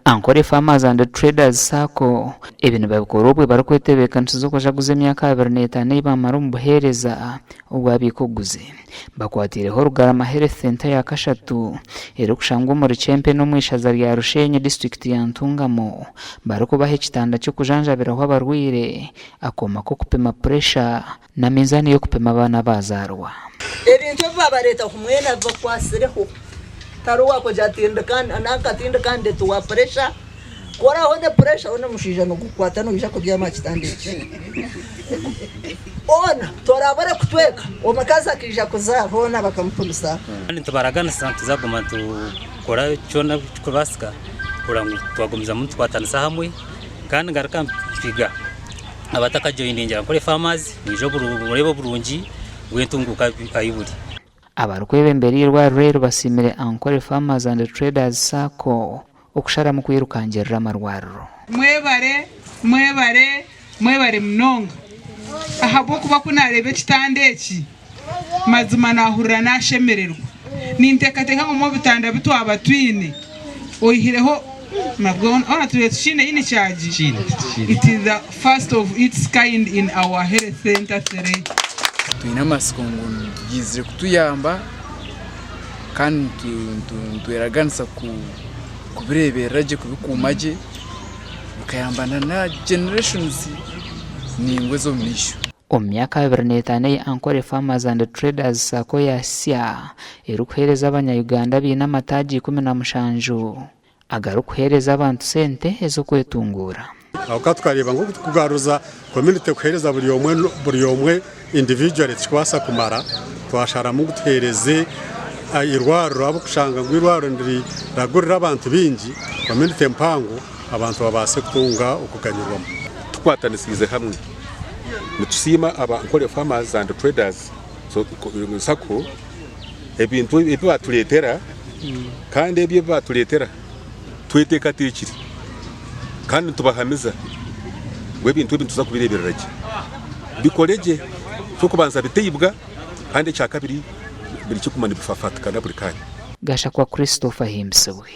Ankore Farmers and Traders Sacco ibintu babikorobwe barakwetebeka ntuzo koja guze myaka 25 bamara umubuhereza ubwabikoguze bakwatireho Rugarama Health Center ya Kashatu ero kushangwa muri Chempe no mwishaza rya Rushenye district ya Ntungamo barako bahe kitanda cyo kujanjabiraho abarwire akoma ko kupima pressure na mizani yo kupima abana bazarwa ebintu babareta kumwena vakwasireho taruwa ko jatindikana anakatindikande tuwa pressure kora hone pressure ona mushija no gukwata no bisha kujya makitande ona torabara kutweka omakaza kija kuzahona bakamupulisa kandi tubaragana santu zaguma tu kora cyona kubasika kurangu twagumiza mu twatanisa hamwe kandi ngaraka mpiga abataka joininga Ankore Farmers nijo burebo burungi gwetunguka ayiburi abarkwebe mberirwa rero basimire Ankore Farmers and Traders Sacco okushara mu kwirukangira amarwaro mwebare mnonga ahabo kuba kunarebe kitandeki mazima nahurira nashemererwa nintekateka mu bitanda bitu abatwine oyihireho nabwo ona tuyeshine ini charge it is the first of its kind in our health center today. Tuina masikongo yizire kutuyamba kandi tuyeraganisa kubirebera je kubikumaje bukayambana na generations ningwe zo mnisho. Omyaka 25 Ankore Farmers and Traders Sacco yasya erukuhereza abanya-Uganda bina mataji 17 agarukuhereza abantu sente ezo kwetungura. Aho twareba ngo kugaruza community kuhereza buri omwe individual twasa kumara twashara mu gutereze irwaro abo kushanga gwirwaro ndiri ragurira abantu bingi community mpango abantu babase kutunga ukuganyirwamo tukwatanisize hamwe mutusima aba Ankore Farmers and Traders Sacco ebintu ebyo batuletera kandi ebyo batuletera tweteka tikiri kandi tubahamiza webintu tuza kubirebereraje bikoreje cyo kubanza biteyibwa kandi cya kabiri biri cyo kumana bifafata kana buri kanya Gasha kwa Christopher himself.